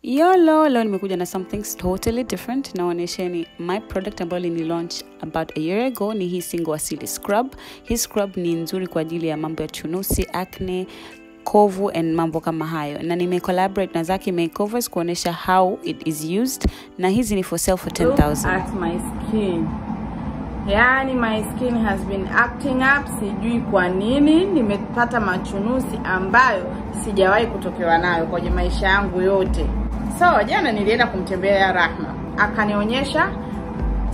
Leo nimekuja na something totally different. Naonyesheni my product ambayo ni launch about a year ago. Ni hii Single Asili scrub. Hii scrub ni nzuri kwa ajili ya mambo ya chunusi, acne, kovu and mambo kama hayo. Na nime collaborate na Zaki Makeovers kuonesha how it is used. Na hizi ni for sale for 10,000. At my skin. Yani my skin has been acting up, sijui kwa nini. Nimepata machunusi ambayo sijawahi kutokewa nayo kwenye maisha yangu yote. So jana nilienda kumtembea Rahma, akanionyesha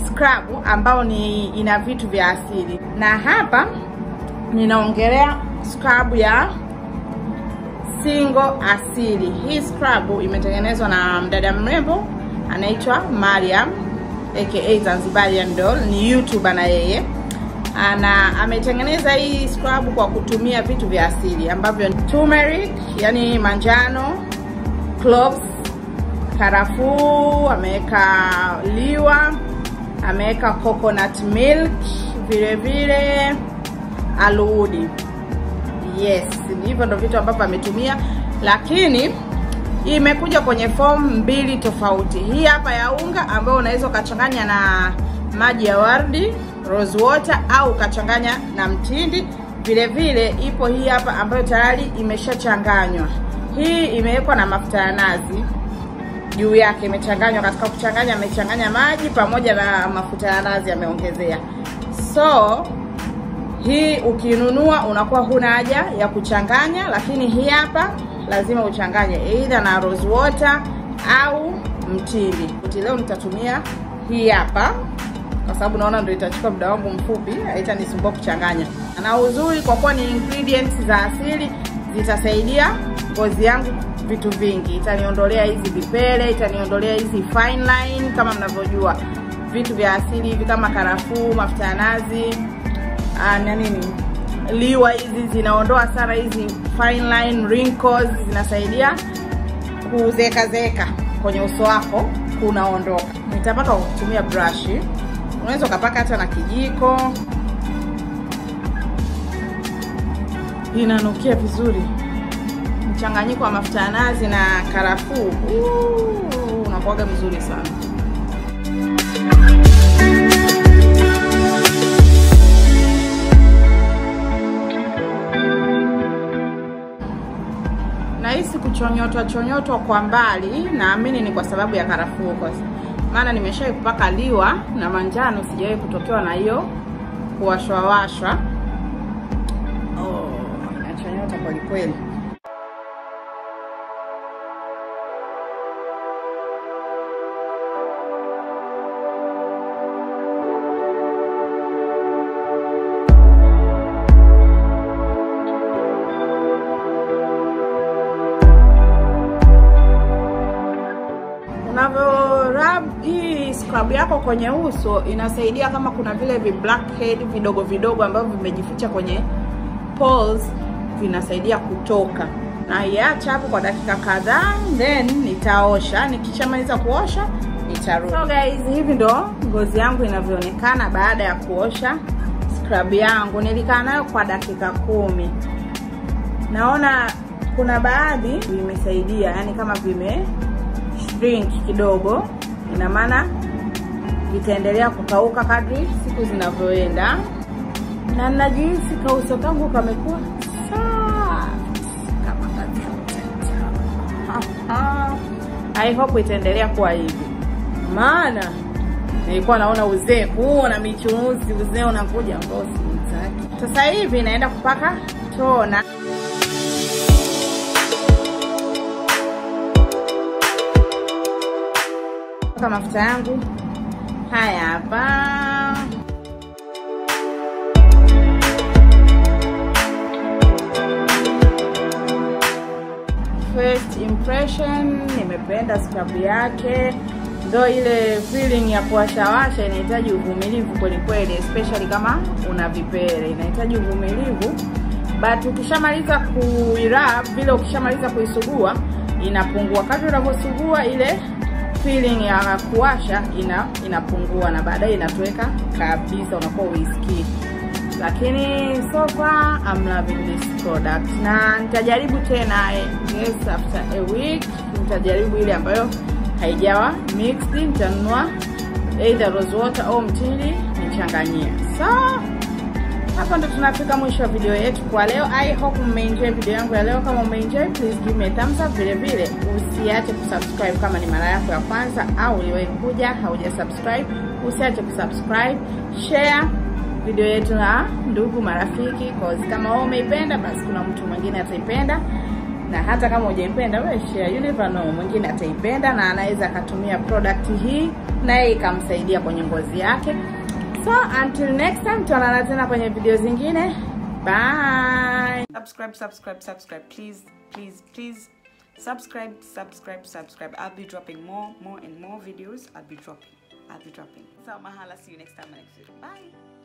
scrub ambao ina vitu vya asili. Na hapa ninaongelea scrub ya Single Asili. Hii scrub imetengenezwa na mdada mrembo anaitwa Mariam aka Zanzibarian Doll, ni YouTuber na yeye. Ametengeneza hii scrub kwa kutumia vitu vya asili ambavyo turmeric, yani manjano, cloves, karafuu, ameweka liwa, ameweka coconut milk, vile vile aludi. Yes, hivyo ndio vitu ambavyo ametumia, lakini imekuja kwenye form mbili tofauti. Hii hapa ya unga ambayo unaweza kuchanganya na maji ya wardi, rose water, au kachanganya na mtindi. Vile vile ipo hii hapa ambayo tayari imeshachanganywa. Hii imewekwa na mafuta ya nazi juu yake, imechanganywa. Katika kuchanganya amechanganya maji pamoja na mafuta ya nazi ameongezea. So hii ukinunua unakuwa huna haja ya kuchanganya, lakini hii hapa lazima uchanganye either na rose water au mtindi. Leo nitatumia hii hapa kwa sababu naona ndio itachukua muda wangu mfupi, haitanisumbua kuchanganya. Na uzuri kwa kuwa ni ingredients za asili, zitasaidia ngozi yangu vitu vingi. Itaniondolea hizi vipele, itaniondolea hizi fine line. Kama mnavyojua vitu vya asili hivi kama karafuu, mafuta ya nazi, na nini, liwa, hizi zinaondoa sana hizi fine line, wrinkles, zinasaidia kuzeka kwenye uso wako kunaondoka. Nitapaka kutumia brush. Unaweza ukapaka hata na kijiko. Inanukia vizuri. Mchanganyiko wa mafuta ya nazi na karafuu unakuwa mzuri sana. Nahisi kuchonyotwa kwa mbali, naamini ni kwa sababu ya karafuu, kwa maana nimeshawahi kupaka liwa na manjano, sijawahi kutokewa na hiyo kuwashwa. Inachonyota kwa kweli. Rub hii scrub yako kwenye uso, inasaidia kama kuna vile blackhead vidogo ambavyo vimejificha kwenye pores, vinasaidia kutoka. Na iacha hapo kwa dakika kadhaa, then nitaosha. Nikishamaliza kuosha nitarudi. So guys, hivi ndo ngozi yangu inavyoonekana baada ya kuosha scrub yangu. Nilikaa nayo kwa dakika 10. Naona kuna baadhi vimesaidia, yani kama shrink kidogo, ina maana vitaendelea kukauka kadri siku zinavyoenda. Na najihisi kauso kangu kamekuwa soft kama I hope itaendelea kuwa hivi, maana nilikuwa naona uzee kuona michunuzi, uzee unakuja ngozi zake. Sasa hivi naenda kupaka tona. Kama mafuta yangu haya hapa. First impression, nimependa scrub yake. Ndio ile feeling ya kuwashawasha, inahitaji uvumilivu kweli, especially kama una vipele. Inahitaji uvumilivu, but ukishamaliza kuirub, vile ukishamaliza kuisugua inapungua. Kadri unavyosugua ile feeling ya kuwasha inapungua, na baadaye inatoweka kabisa, unakuwa uisikii. lakini so far I'm loving this product, na nitajaribu tena yes after a week. Nitajaribu ile ambayo haijawa mixed, nitanunua either rose water au mtindi nichanganyie. So hapa ndo tunafika mwisho wa video yetu kwa leo. I hope mmeenjoy video yangu ya leo. Kama mmeenjoy, please give me a thumbs up. Vile vile usiache kusubscribe kama ni mara yako ya kwanza au uliwahi kuja hauja subscribe. Usiache kusubscribe, share video yetu na ndugu marafiki, cause kama wewe umeipenda basi kuna mtu mwingine ataipenda, na hata kama hujaipenda wewe share, you never know, mwingine ataipenda na anaweza akatumia product hii na yeye ikamsaidia kwenye ngozi yake. So until next time, tuonana tena kwenye video zingine. Bye. Subscribe. Please. Subscribe. I'll be dropping more and more videos. I'll be dropping. So mahala, see you next time. Bye.